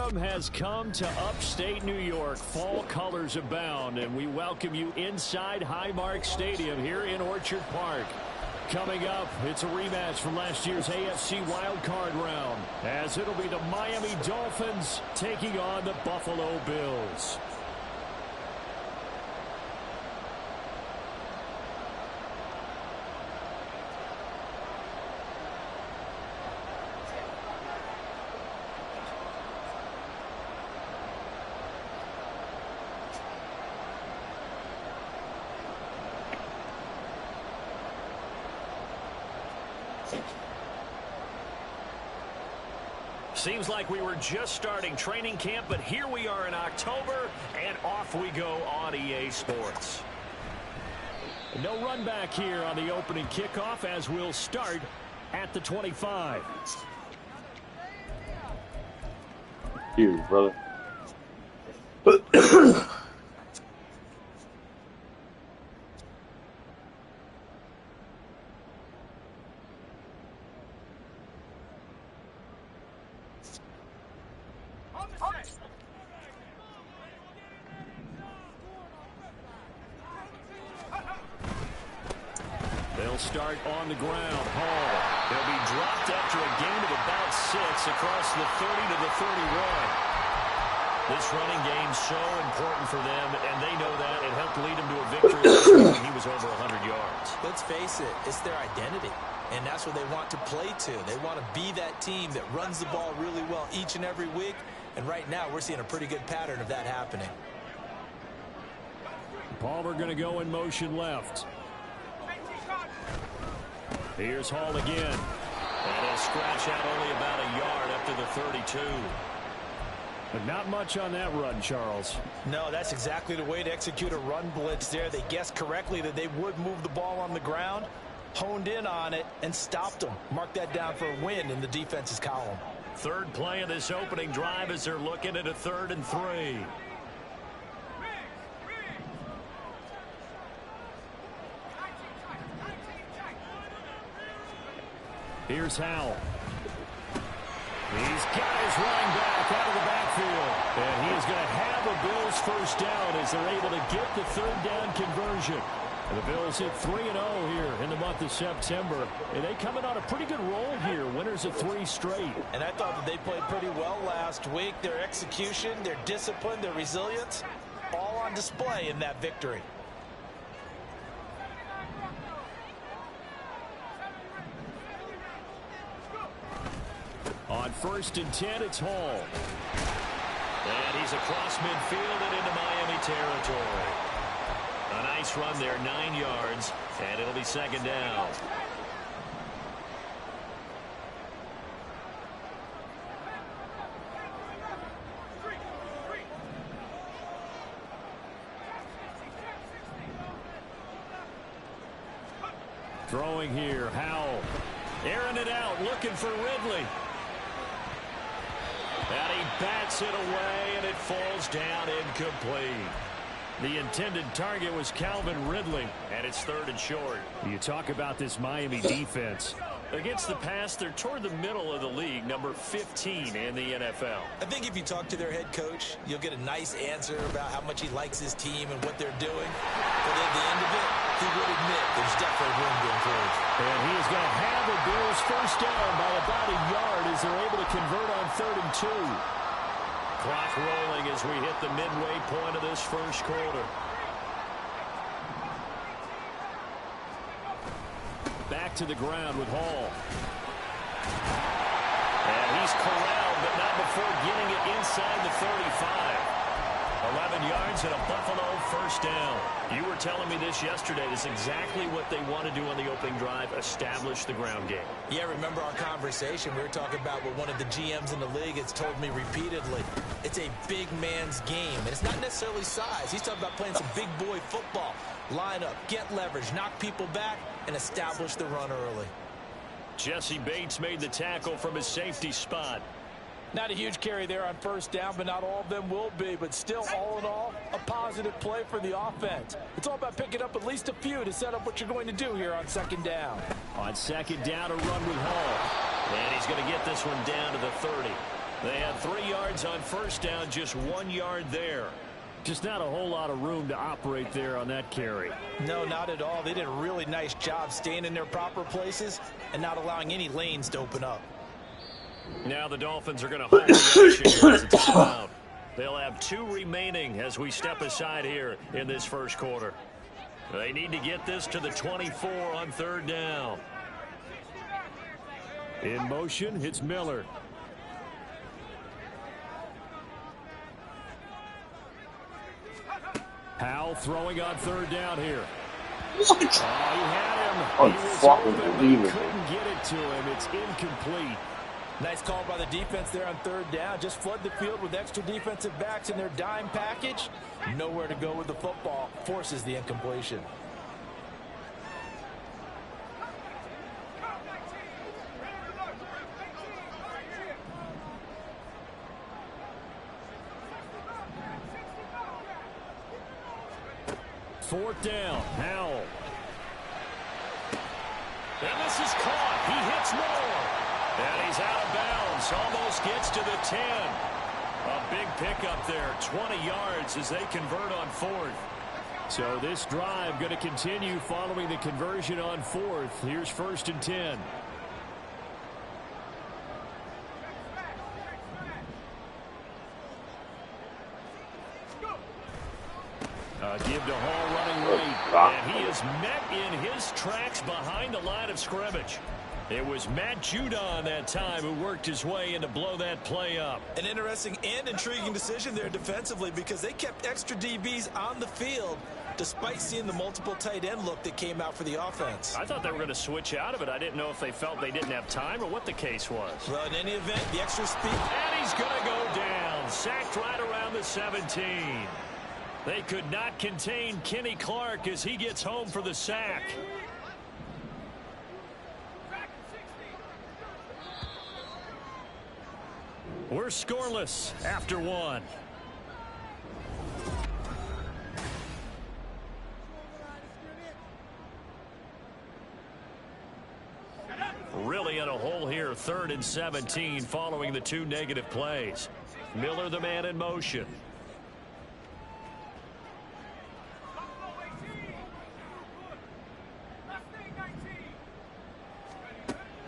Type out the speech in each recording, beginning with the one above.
Autumn has come to upstate New York. Fall colors abound, and we welcome you inside Highmark Stadium here in Orchard Park. Coming up, it's a rematch from last year's AFC wildcard round, as it'll be the Miami Dolphins taking on the Buffalo Bills. Seems like we were just starting training camp, but here we are in October, and off we go on EA Sports. No run back here on the opening kickoff, as we'll start at the 25. You, brother. They'll start on the ground. Hall. They'll be dropped after a gain of about 6 across the 30 to the 31. This running game's so important for them, and they know that. It helped lead them to a victory when he was over 100 yards. Let's face it, it's their identity, and that's what they want to play to. They want to be that team that runs the ball really well each and every week, and right now we're seeing a pretty good pattern of that happening. Palmer going to go in motion left. Here's Hall again. And he'll scratch out only about a yard up to the 32. But not much on that run, Charles. No, that's exactly the way to execute a run blitz there. They guessed correctly that they would move the ball on the ground, honed in on it, and stopped them. Mark that down for a win in the defense's column. Third play of this opening drive as they're looking at a 3rd and 3. Here's Howell. He's got his running back out of the backfield. And he is going to have a Bills first down as they're able to get the 3rd down conversion. And the Bills hit 3-0 here in the month of September. And they coming on a pretty good roll here. Winners of 3 straight. And I thought that they played pretty well last week. Their execution, their discipline, their resilience, all on display in that victory. On 1st and 10, it's Hall. And he's across midfield and into Miami territory. A nice run there, 9 yards, and it'll be 2nd down. Throwing here, Howell. Airing it out, looking for Ridley. And he bats it away, and it falls down incomplete. The intended target was Calvin Ridley, and it's 3rd and short. You talk about this Miami defense. Against the pass, they're toward the middle of the league, number 15 in the NFL. I think if you talk to their head coach, you'll get a nice answer about how much he likes his team and what they're doing. But at the end of it, he would admit there's definitely room to improve. And he is going to have the Bills first down by about a yard as they're able to convert on 3rd and 2. Clock rolling as we hit the midway point of this first quarter. Back to the ground with Hall. And he's corralled, but not before getting it inside the 35. 11 yards and a Buffalo first down. You were telling me this yesterday. This is exactly what they want to do on the opening drive, establish the ground game. Yeah, remember our conversation? We were talking about what one of the GMs in the league has told me repeatedly. It's a big man's game, and it's not necessarily size. He's talking about playing some big boy football. Line up, get leverage, knock people back, and establish the run early. Jesse Bates made the tackle from his safety spot. Not a huge carry there on first down, but not all of them will be. But still, all in all, a positive play for the offense. It's all about picking up at least a few to set up what you're going to do here on 2nd down. On 2nd down, a run with Hall. And he's going to get this one down to the 30. They had 3 yards on first down, just 1 yard there. Just not a whole lot of room to operate there on that carry. No, not at all. They did a really nice job staying in their proper places and not allowing any lanes to open up. Now the Dolphins are going to hold the action here as a timeout. They'll have 2 remaining as we step aside here in this first quarter. They need to get this to the 24 on third down. In motion, it's Miller. Howell throwing on third down here. What? He had him. He was Unfucking open, but believable. couldn't get it to him. It's incomplete. Nice call by the defense there on third down. Just flood the field with extra defensive backs in their dime package. Nowhere to go with the football. Forces the incompletion. Fourth down, Howell. And this is caught. He hits Moore. And he's out of bounds. Almost gets to the 10. A big pickup there. 20 yards as they convert on fourth. So this drive going to continue following the conversion on fourth. Here's first and 10. Give to Hall running right, and he is met in his tracks behind the line of scrimmage. It was Matt Judon that time who worked his way in to blow that play up. An interesting and intriguing decision there defensively because they kept extra DBs on the field despite seeing the multiple tight end look that came out for the offense. I thought they were going to switch out of it. I didn't know if they felt they didn't have time or what the case was. Well, in any event, the extra speed. And he's going to go down. Sacked right around the 17. They could not contain Kenny Clark as he gets home for the sack. We're scoreless after one. Really in a hole here, 3rd and 17 following the 2 negative plays. Miller the man in motion.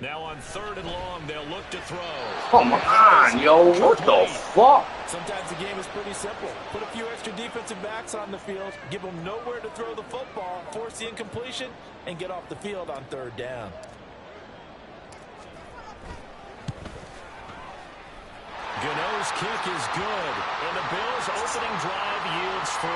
Now on 3rd and long, they'll look to throw. Come on, yo. What the fuck? Sometimes the game is pretty simple. Put a few extra defensive backs on the field, give them nowhere to throw the football, force the incompletion, and get off the field on 3rd down. Gano's kick is good, and the Bills' opening drive yields 3.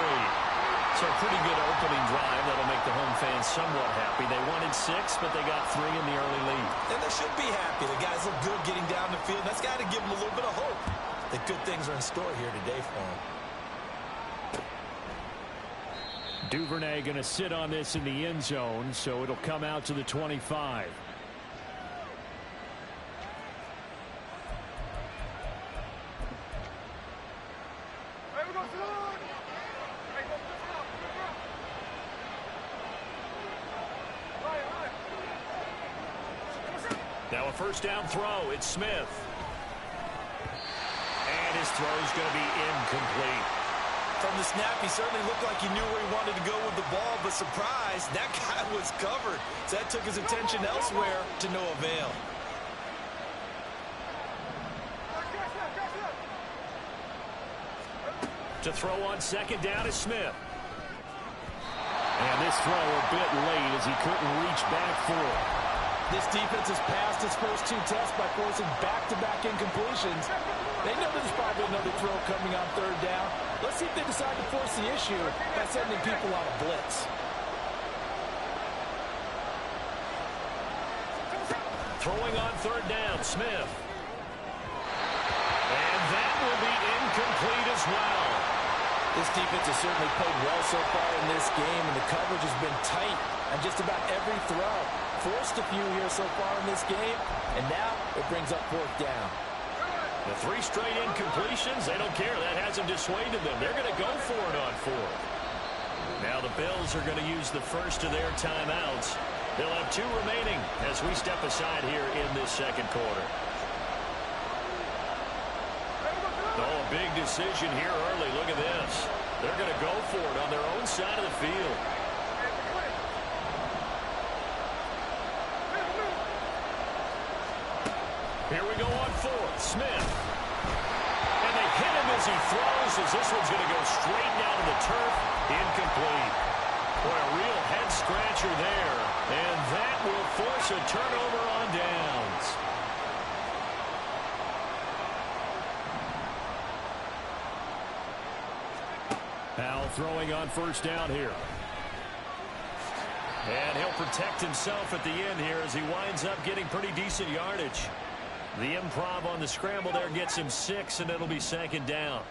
So a pretty good opening drive that'll make the home fans somewhat happy. They wanted 6, but they got 3 in the early lead. And they should be happy. The guys look good getting down the field. That's got to give them a little bit of hope that good things are in store here today for them. Duvernay going to sit on this in the end zone, so it'll come out to the 25. Now a first down throw. It's Smith. And his throw is going to be incomplete. From the snap, he certainly looked like he knew where he wanted to go with the ball, but surprise, that guy was covered. So that took his attention elsewhere to no avail. To throw on 2nd down is Smith. And this throw a bit late as he couldn't reach back for it. This defense has passed its first 2 tests by forcing back-to-back incompletions. They know there's probably another throw coming on 3rd down. Let's see if they decide to force the issue by sending people on a blitz. Throwing on 3rd down, Smith. And that will be incomplete as well. This defense has certainly played well so far in this game, and the coverage has been tight on just about every throw. Forced a few here so far in this game, and now it brings up 4th down. The 3 straight incompletions, they don't care. That hasn't dissuaded them. They're going to go for it on 4th. Now the Bills are going to use the first of their timeouts. They'll have 2 remaining as we step aside here in this second quarter. big decision here early. Look at this. They're going to go for it on their own side of the field. Here we go on fourth. Smith. And they hit him as he throws, as this one's going to go straight down to the turf. Incomplete. Boy, a real head-scratcher there. And that will force a turnover on downs. Powell throwing on first down here. And he'll protect himself at the end here as he winds up getting pretty decent yardage. The improv on the scramble there gets him 6, and it'll be second down.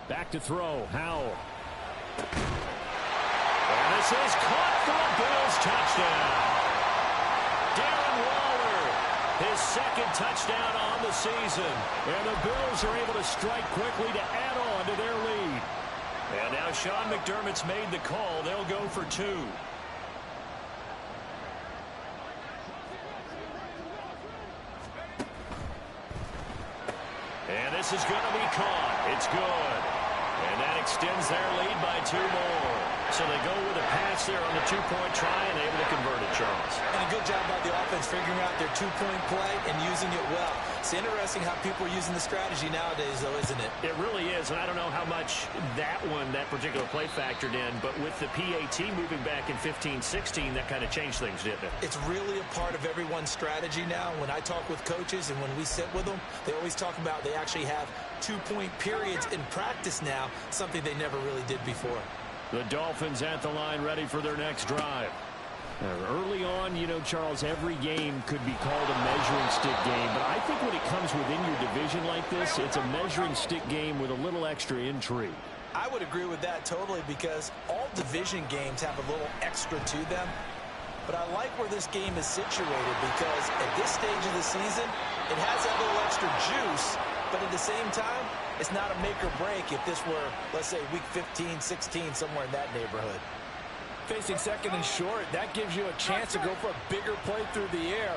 Back to throw, Howell. And this is caught for a Bills touchdown. Darren Waller, his second touchdown on the season. And the Bills are able to strike quickly to add on to their lead. And now Sean McDermott's made the call. They'll go for 2. And this is going to be caught. It's good. And that extends their lead by 2 more. So they go with a pass there on the 2-point try and able to convert it, Charles. And a good job by the offense figuring out their 2-point play and using it well. It's interesting how people are using the strategy nowadays, though, isn't it? It really is, and I don't know how much that particular play factored in, but with the PAT moving back in 15-16, that kind of changed things, didn't it? It's really a part of everyone's strategy now. When I talk with coaches and when we sit with them, they always talk about they actually have 2-point periods in practice now, something they never really did before. The Dolphins at the line ready for their next drive. Early on, you know, Charles, every game could be called a measuring stick game, but I think when it comes within your division like this, it's a measuring stick game with a little extra intrigue. I would agree with that totally, because all division games have a little extra to them. But I like where this game is situated, because at this stage of the season, it has that little extra juice, but at the same time, it's not a make or break if this were, let's say, week 15, 16, somewhere in that neighborhood. Facing second and short, that gives you a chance to go for a bigger play through the air.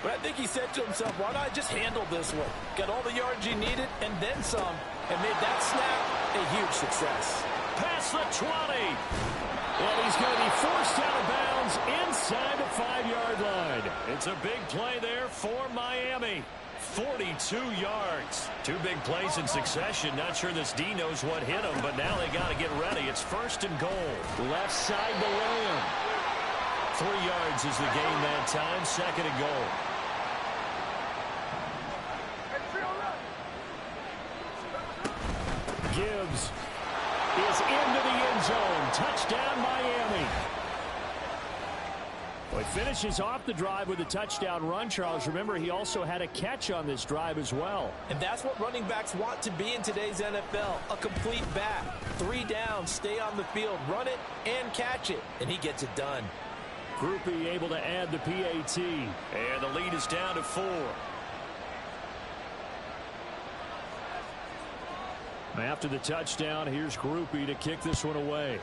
But I think he said to himself, why not just handle this one? Got all the yards you needed and then some, and made that snap a huge success. Past the 20. And he's going to be forced out of bounds inside the 5-yard line. It's a big play there for Miami. 42 yards. 2 big plays in succession. Not sure this D knows what hit him, but now they got to get ready. It's first and goal. Left side to Lamb. 3 yards is the gain that time. Second and goal. Gibbs is into the end zone. Touchdown, Miami. Well, he finishes off the drive with a touchdown run, Charles. Remember, he also had a catch on this drive as well. And that's what running backs want to be in today's NFL, a complete back. 3 downs, stay on the field, run it, and catch it. And he gets it done. Groupie able to add the PAT. And the lead is down to 4. After the touchdown, here's Groupie to kick this one away.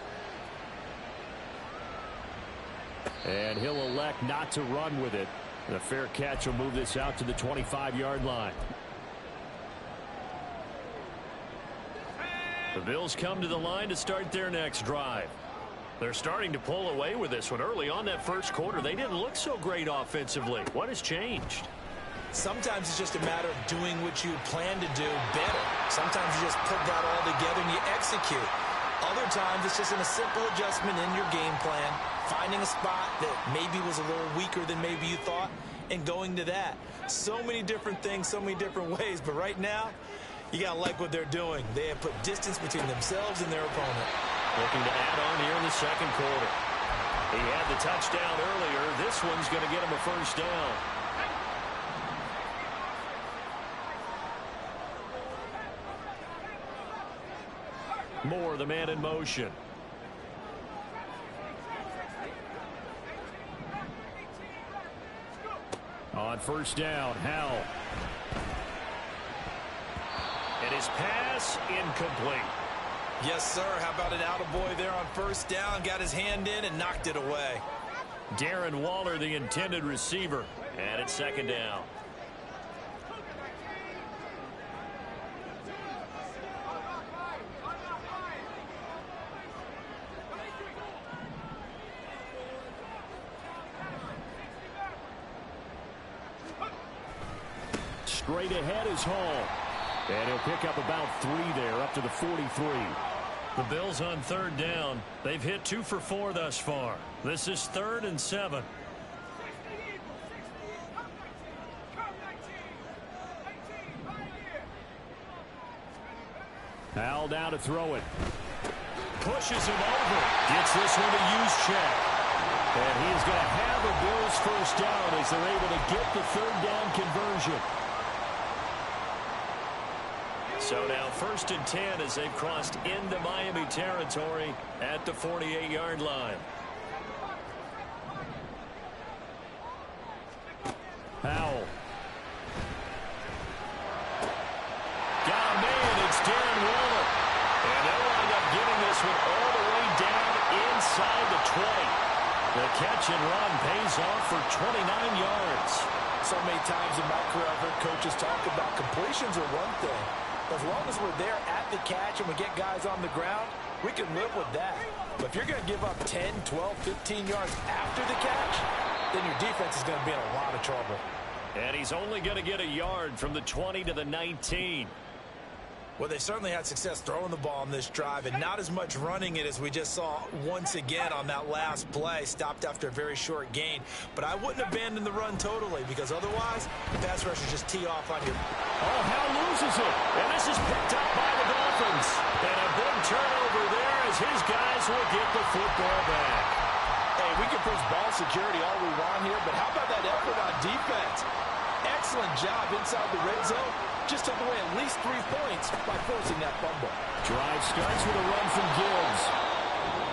And he'll elect not to run with it. And a fair catch will move this out to the 25-yard line. The Bills come to the line to start their next drive. They're starting to pull away with this one. Early on that first quarter, they didn't look so great offensively. What has changed? Sometimes it's just a matter of doing what you plan to do better. Sometimes you just put that all together and you execute. Other times it's just a simple adjustment in your game plan, finding a spot that maybe was a little weaker than maybe you thought, and going to that. So many different things, so many different ways, but right now, you got to like what they're doing. They have put distance between themselves and their opponent. Looking to add on here in the second quarter. He had the touchdown earlier. This one's going to get him a first down. Moore, the man in motion. On first down, Howell. And his pass incomplete. Yes, sir. How about an attaboy there on first down? Got his hand in and knocked it away. Darren Waller, the intended receiver. And it's second down. Straight ahead is Hall. And he'll pick up about 3 there, up to the 43. The Bills on third down. They've hit 2 for 4 thus far. This is 3rd and 7. Hal down to throw it. Pushes him over. Gets this one to use check. And he is going to have a Bills first down as they're able to get the third down conversion. So now 1st and 10 as they've crossed into Miami territory at the 48-yard line. Howell. Got a man. It's Darren Waller. And they'll wind up getting this one all the way down inside the 20. The catch and run pays off for 29 yards. So many times in my career I've heard coaches talk about completions are one thing. As long as we're there at the catch and we get guys on the ground, we can live with that. But if you're going to give up 10, 12, 15 yards after the catch, then your defense is going to be in a lot of trouble. And he's only going to get a yard from the 20 to the 19. Well, they certainly had success throwing the ball on this drive and not as much running it as we just saw once again on that last play. Stopped after a very short gain. But I wouldn't abandon the run totally because otherwise the pass rushers just tee off on you. Oh, Hal loses it. And this is picked up by the Dolphins. And a big turnover there as his guys will get the football back. Hey, we can push ball security all we want here, but how about that effort on defense? Excellent job inside the red zone. Just took away at least 3 points by forcing that fumble. Drive starts with a run from Gibbs.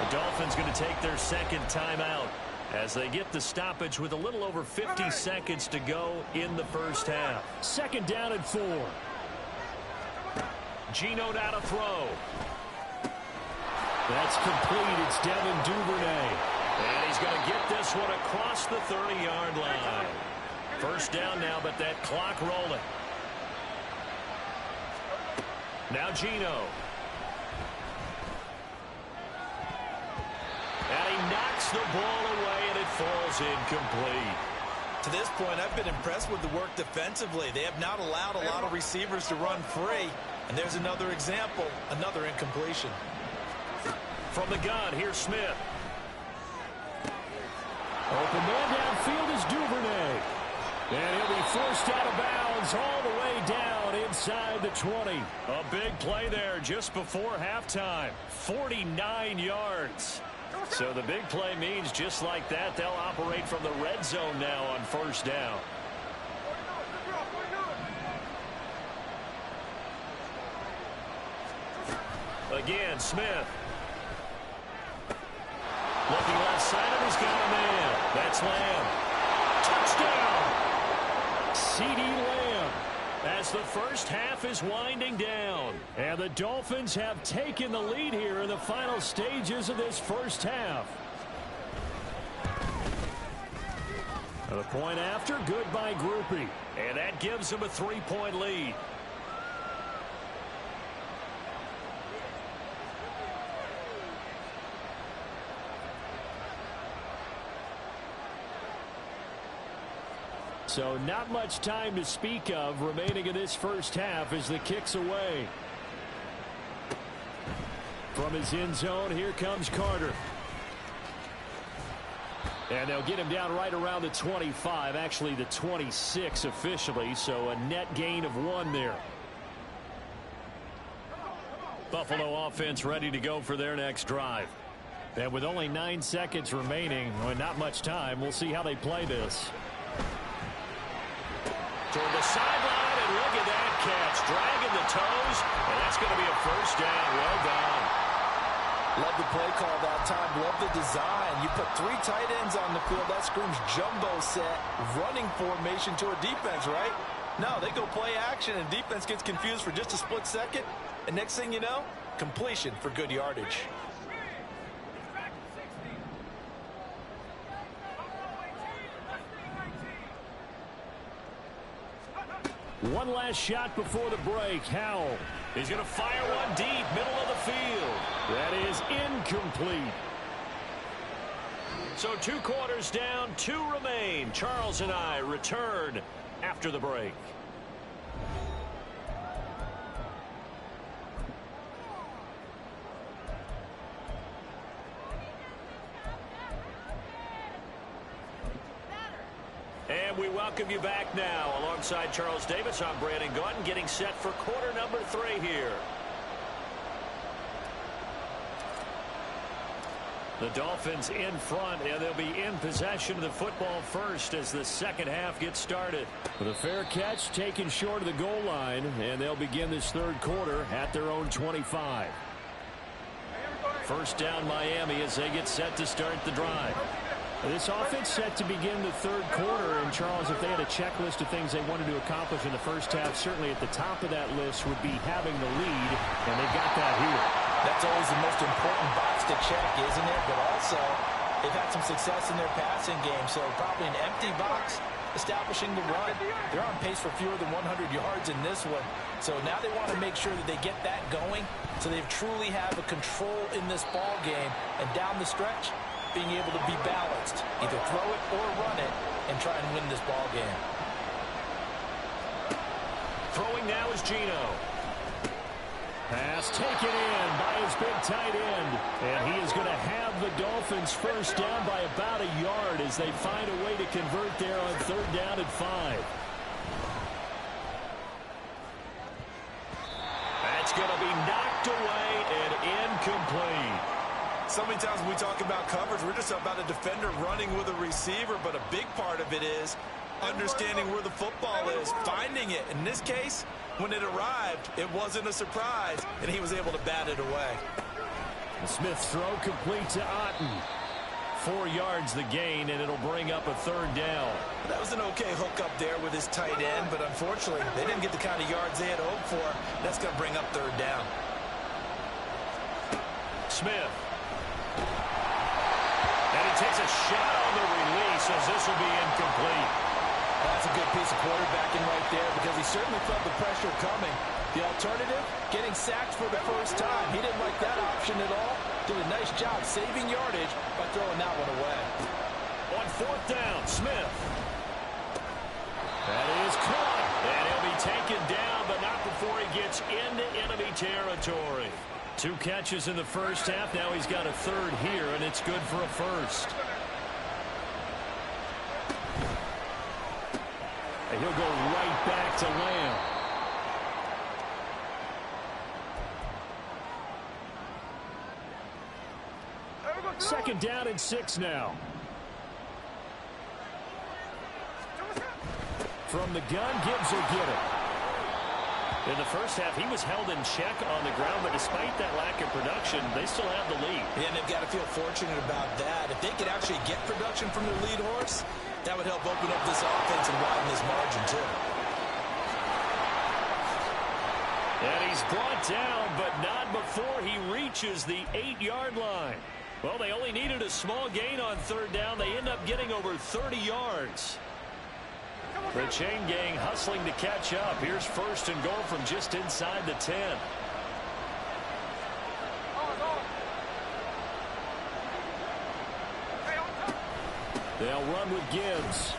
The Dolphins going to take their second timeout as they get the stoppage with a little over 50 seconds to go in the first half. Second down and 4. Geno down to throw. That's complete. It's Devin Duvernay. And he's going to get this one across the 30-yard line. First down now, but that clock rolling. Now Geno. And he knocks the ball away, and it falls incomplete. To this point, I've been impressed with the work defensively. They have not allowed a lot of receivers to run free. And there's another example, another incompletion. From the gun, here's Smith. Open man downfield is Duvernay. And he'll be forced out of bounds all the way down inside the 20. A big play there just before halftime. 49 yards. So the big play means just like that, they'll operate from the red zone now on first down. Again, Smith. Looking left side, and he's got a man. That's Lamb. Touchdown! CeeDee Lamb as the first half is winding down. And the Dolphins have taken the lead here in the final stages of this first half. The point after, good by Grupe. And that gives them a 3-point lead. So not much time to speak of remaining in this first half as the kick's away. From his end zone, here comes Carter. And they'll get him down right around the 25, actually the 26 officially, so a net gain of 1 there. Buffalo offense ready to go for their next drive. And with only 9 seconds remaining, well, not much time, we'll see how they play this. Toward the sideline, and look at that catch. Dragging the toes, and that's going to be a first down. Well done. Love the play call that time. Love the design. You put 3 tight ends on the field. That screams jumbo set, running formation to a defense, right? No, they go play action, and defense gets confused for just a split second. And next thing you know, completion for good yardage. One last shot before the break. Howell. He's going to fire one deep, middle of the field. That is incomplete. So 2 quarters down, 2 remain. Charles and I return after the break. And we welcome you back now. Alongside Charles Davis, I'm Brandon Gaudin, getting set for quarter number 3 here. The Dolphins in front, and they'll be in possession of the football first as the second half gets started. With a fair catch taken short of the goal line, and they'll begin this third quarter at their own 25. First down Miami as they get set to start the drive. This offense set to begin the third quarter, and Charles, if they had a checklist of things they wanted to accomplish in the first half, certainly at the top of that list would be having the lead, and they got that here. That's always the most important box to check, isn't it? But also, they've had some success in their passing game, so probably an empty box establishing the run. They're on pace for fewer than 100 yards in this one, so now they want to make sure that they get that going so they truly have a control in this ball game, and down the stretch, being able to be balanced, either throw it or run it, and try and win this ball game. Throwing now is Geno. Pass taken in by his big tight end, and he is going to have the Dolphins first down by about a yard as they find a way to convert there on third down and 5. That's going to be knocked away and incomplete. So many times when we talk about coverage, we're just about a defender running with a receiver, but a big part of it is understanding where the football is, finding it. In this case, when it arrived, it wasn't a surprise, and he was able to bat it away. The Smith throw complete to Otten. 4 yards the gain, and it'll bring up a third down. That was an okay hook up there with his tight end, but unfortunately, they didn't get the kind of yards they had hoped for. That's going to bring up third down. Smith. And he takes a shot on the release as this will be incomplete. That's a good piece of quarterbacking right there because he certainly felt the pressure coming. The alternative, getting sacked for the first time. He didn't like that option at all. Did a nice job saving yardage by throwing that one away. On fourth down, Smith. That is caught. And he'll be taken down, but not before he gets into enemy territory. 2 catches in the first half. Now he's got a third here, and it's good for a first. And he'll go right back to Lamb. Second down and 6 now. From the gun, Gibbs will get it. In the first half, he was held in check on the ground, but despite that lack of production, they still have the lead. Yeah, and they've got to feel fortunate about that. If they could actually get production from their lead horse, that would help open up this offense and widen this margin, too. And he's brought down, but not before he reaches the 8-yard line. Well, they only needed a small gain on third down. They end up getting over 30 yards. The chain gang hustling to catch up. Here's first and goal from just inside the 10. They'll run with Gibbs.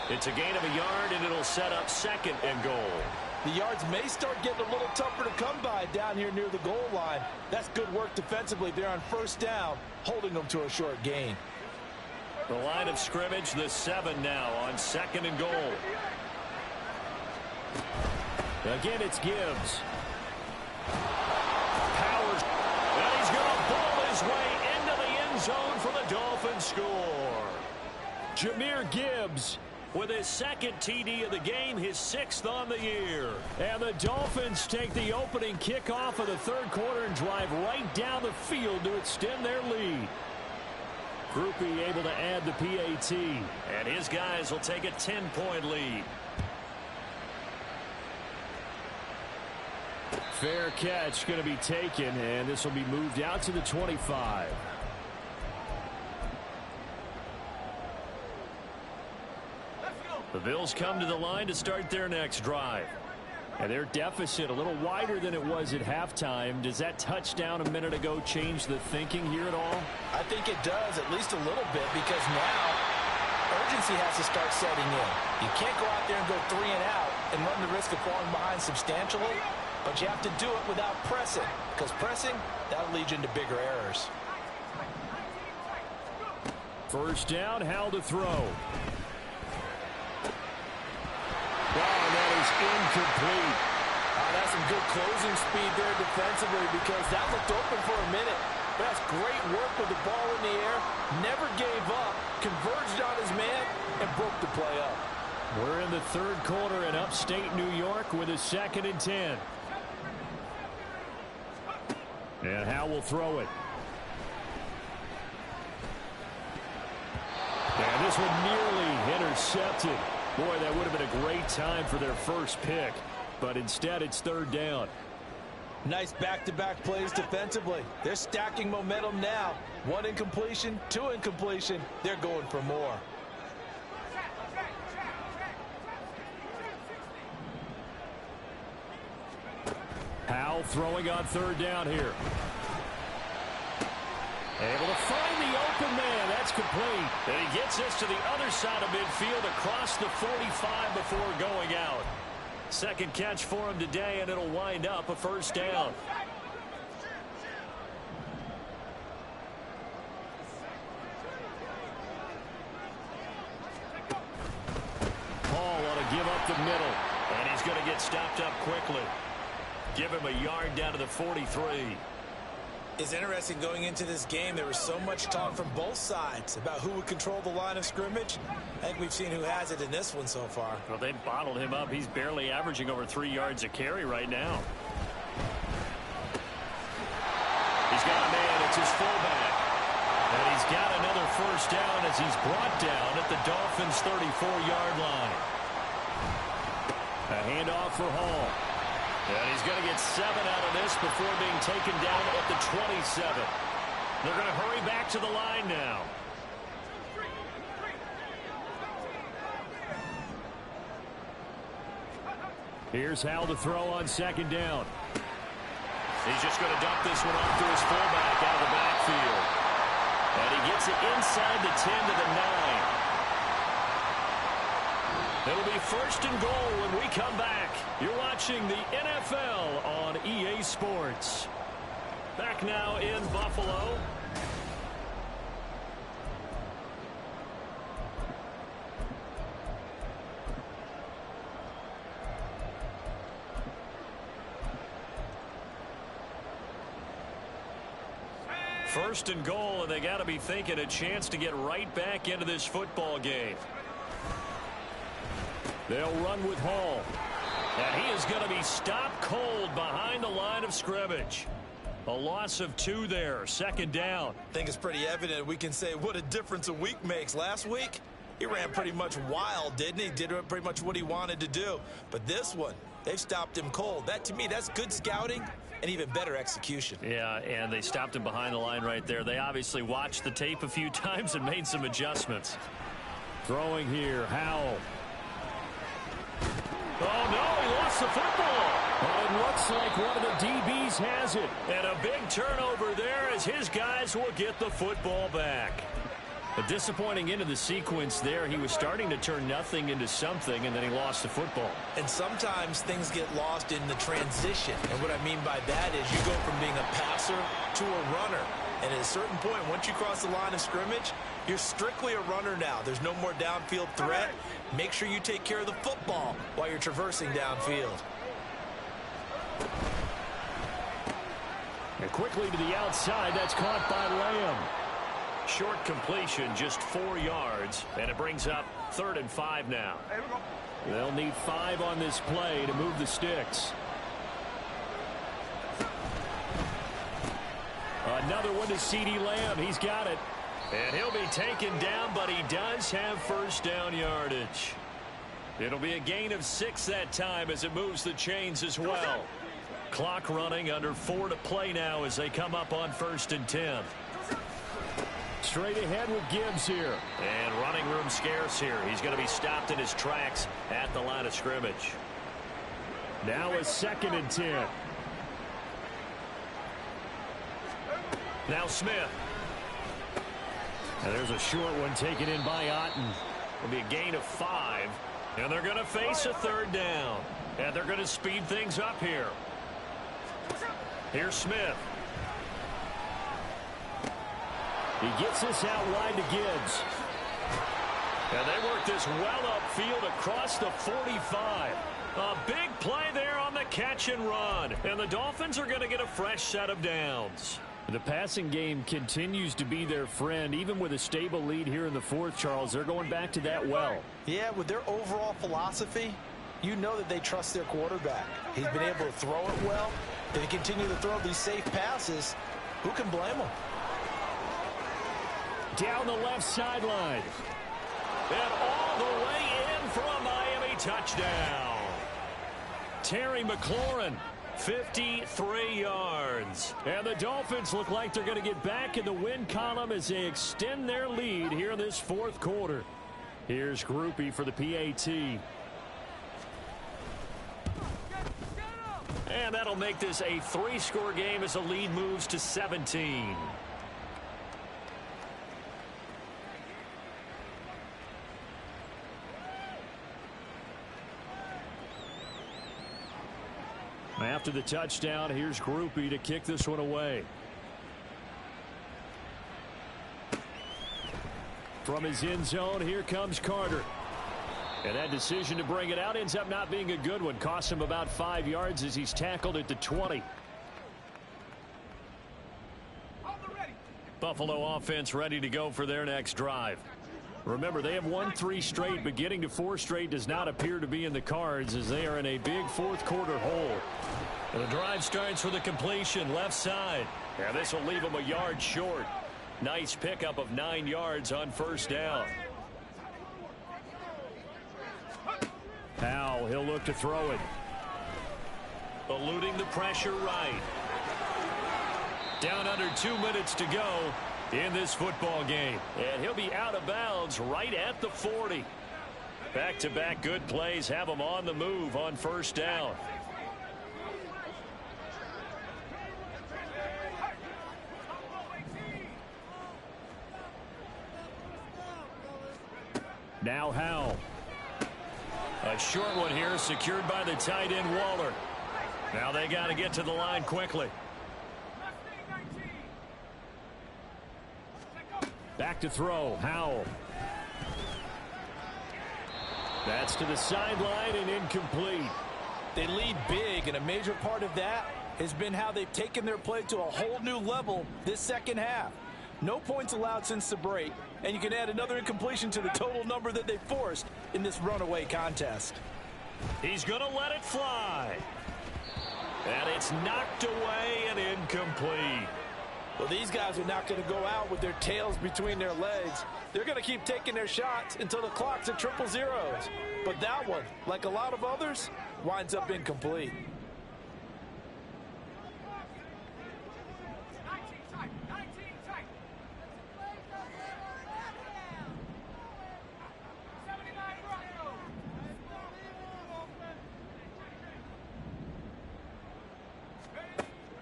It's a gain of a yard, and it'll set up second and goal. The yards may start getting a little tougher to come by down here near the goal line. That's good work defensively. They're on first down, holding them to a short gain. The line of scrimmage, the 7 now on second and goal. Again, it's Gibbs. Powers. And he's going to ball his way into the end zone for the Dolphins score. Jahmyr Gibbs with his second TD of the game, his 6th on the year. And the Dolphins take the opening kickoff of the third quarter and drive right down the field to extend their lead. Groupie able to add the PAT. And his guys will take a 10-point lead. Fair catch going to be taken, and this will be moved out to the 25. The Bills come to the line to start their next drive. And their deficit a little wider than it was at halftime. Does that touchdown a minute ago change the thinking here at all? I think it does, at least a little bit, because now urgency has to start setting in. You can't go out there and go 3 and out and run the risk of falling behind substantially, but you have to do it without pressing, because pressing, that'll lead you into bigger errors. First down, Howell to throw. Wow, that is incomplete. That's some good closing speed there defensively, because that looked open for a minute. But that's great work with the ball in the air. Never gave up, converged on his man, and broke the play up. We're in the third quarter in upstate New York with a 2nd and 10. And Howell will throw it. And this one nearly intercepted. Boy, that would have been a great time for their first pick. But instead, it's 3rd down. Nice back-to-back plays defensively. They're stacking momentum now. 1 incompletion, 2 incompletion. They're going for more. Howell throwing on 3rd down here. Able to find the open man. That's complete. And he gets this to the other side of midfield across the 45 before going out. 2nd catch for him today, and it'll wind up a 1st down. Paul ought to give up the middle, and he's going to get stopped up quickly. Give him a yard down to the 43. It's interesting going into this game. There was so much talk from both sides about who would control the line of scrimmage. I think we've seen who has it in this one so far. Well, they bottled him up. He's barely averaging over 3 yards a carry right now. He's got a man. It's his fullback. And he's got another 1st down as he's brought down at the Dolphins' 34-yard line. A handoff for Hall. And he's going to get 7 out of this before being taken down at the 27. They're going to hurry back to the line now. Here's Howell to throw on 2nd down. He's just going to dump this one off to his fullback out of the backfield. And he gets it inside the 10 to the 9. It'll be 1st and goal when we come back. You're watching the NFL on EA Sports. Back now in Buffalo. First and goal, and they got to be thinking a chance to get right back into this football game. They'll run with Hall. And he is going to be stopped cold behind the line of scrimmage. A loss of 2 there, 2nd down. I think it's pretty evident. We can say what a difference a week makes. Last week, he ran pretty much wild, didn't he? Did pretty much what he wanted to do. But this one, they've stopped him cold. That, to me, that's good scouting and even better execution. Yeah, and they stopped him behind the line right there. They obviously watched the tape a few times and made some adjustments. Throwing here, Howell. Oh, no, he lost the football. But it looks like one of the DBs has it. And a big turnover there as his guys will get the football back. A disappointing end of the sequence there. He was starting to turn nothing into something, and then he lost the football. And sometimes things get lost in the transition. And what I mean by that is you go from being a passer to a runner. And at a certain point, once you cross the line of scrimmage, you're strictly a runner now. There's no more downfield threat. Make sure you take care of the football while you're traversing downfield. And quickly to the outside, that's caught by Lamb. Short completion, just 4 yards, and it brings up 3rd and 5 now. They'll need 5 on this play to move the sticks. Another one to CeeDee Lamb. He's got it. And he'll be taken down, but he does have 1st down yardage. It'll be a gain of 6 that time as it moves the chains as well. Clock running, under 4 to play now as they come up on 1st and 10. Straight ahead with Gibbs here. And running room scarce here. He's going to be stopped in his tracks at the line of scrimmage. Now a 2nd and 10. Now Smith. And there's a short one taken in by Otten. It'll be a gain of 5. And they're going to face a 3rd down. And they're going to speed things up here. Here's Smith. He gets this out wide to Gibbs. And they work this well upfield across the 45. A big play there on the catch and run. And the Dolphins are going to get a fresh set of downs. The passing game continues to be their friend. Even with a stable lead here in the 4th, Charles, they're going back to that well. Yeah, with their overall philosophy, you know that they trust their quarterback. He's been able to throw it well. They continue to throw these safe passes. Who can blame them? Down the left sideline. And all the way in for a Miami touchdown. Terry McLaurin, 53 yards. And the Dolphins look like they're going to get back in the win column as they extend their lead here in this 4th quarter. Here's Grupe for the PAT. And that'll make this a 3-score game as the lead moves to 17. After the touchdown, here's Grupe to kick this one away. From his end zone, here comes Carter. And that decision to bring it out ends up not being a good one. Costs him about 5 yards as he's tackled at the 20. Buffalo offense ready to go for their next drive. Remember, they have won 3 straight, but getting to 4 straight does not appear to be in the cards as they are in a big 4th quarter hole. And the drive starts with a completion left side. And this will leave them a yard short. Nice pickup of 9 yards on 1st down. Powell, he'll look to throw it. Eluding the pressure right. Down under 2 minutes to go in this football game. And he'll be out of bounds right at the 40. Back-to-back good plays have him on the move on 1st down. Now Howell. A short one here secured by the tight end Waller. Now they got to get to the line quickly. Back to throw. Howell. That's to the sideline and incomplete. They lead big, and a major part of that has been how they've taken their play to a whole new level this 2nd half. No points allowed since the break, and you can add another incompletion to the total number that they forced in this runaway contest. He's going to let it fly. And it's knocked away and incomplete. Well, these guys are not going to go out with their tails between their legs. They're going to keep taking their shots until the clock's at 000. But that one, like a lot of others, winds up incomplete.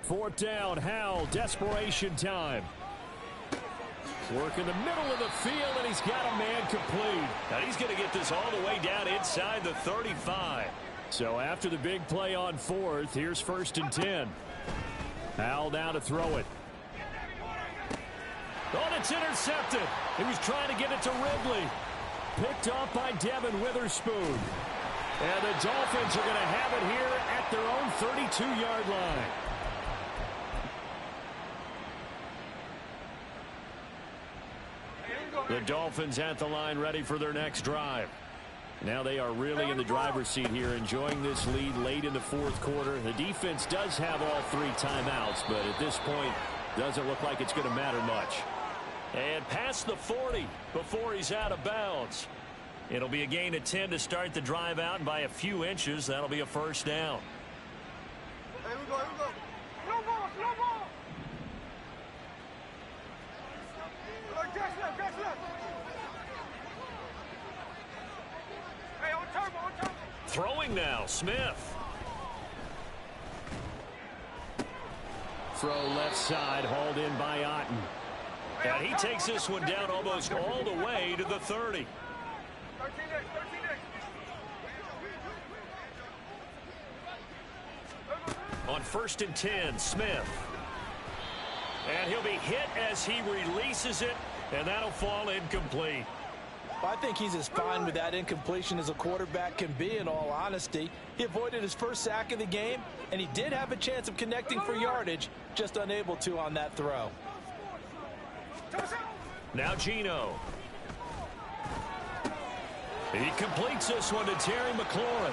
Fourth down, Howell, desperation time. Work in the middle of the field, and he's got a man complete. Now he's going to get this all the way down inside the 35. So after the big play on 4th, here's 1st and 10. Howell now to throw it. Oh, it's intercepted. He was trying to get it to Ridley. Picked off by Devin Witherspoon. And the Dolphins are going to have it here at their own 32-yard line. The Dolphins at the line ready for their next drive. Now they are really in the driver's seat here, enjoying this lead late in the 4th quarter. The defense does have all 3 timeouts, but at this point, doesn't look like it's going to matter much. And past the 40 before he's out of bounds. It'll be a gain of 10 to start the drive out, and by a few inches, that'll be a 1st down. Here we go, here we go. Slow ball, slow ball. Throwing now, Smith. Throw left side, hauled in by Otten. And he takes this one down almost all the way to the 30. 13 On 1st and 10, Smith. And he'll be hit as he releases it, and that'll fall incomplete. I think he's as fine with that incompletion as a quarterback can be, in all honesty. He avoided his first sack of the game, and he did have a chance of connecting for yardage, just unable to on that throw. Now Geno. He completes this one to Terry McLaurin.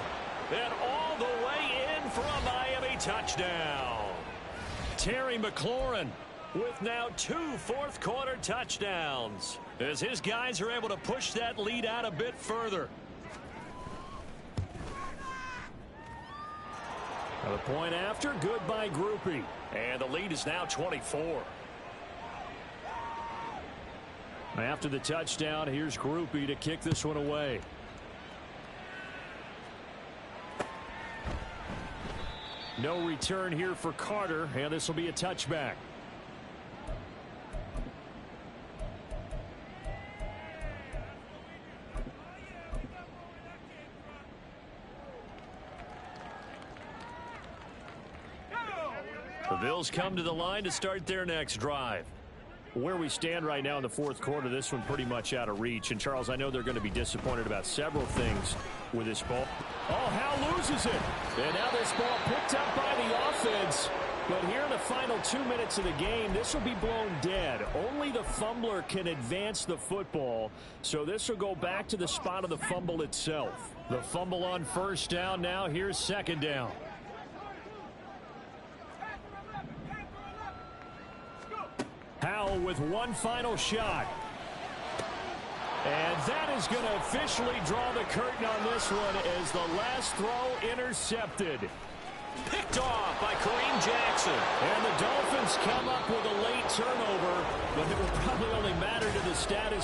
And all the way in for a Miami touchdown. Terry McLaurin with now 2 fourth-quarter touchdowns, as his guys are able to push that lead out a bit further. The point after, good by Grupe. And the lead is now 24. After the touchdown, here's Grupe to kick this one away. No return here for Carter, and this will be a touchback. The Bills come to the line to start their next drive. Where we stand right now in the fourth quarter, this one pretty much out of reach. And, Charles, I know they're going to be disappointed about several things with this ball. Oh, Hal loses it. And now this ball picked up by the offense. But here in the final 2 minutes of the game, this will be blown dead. Only the fumbler can advance the football. So this will go back to the spot of the fumble itself. The fumble on first down. Now here's second down. Howell with one final shot. And that is going to officially draw the curtain on this one as the last throw intercepted. Picked off by Kareem Jackson. And the Dolphins come up with a late turnover, but it will probably only matter to the status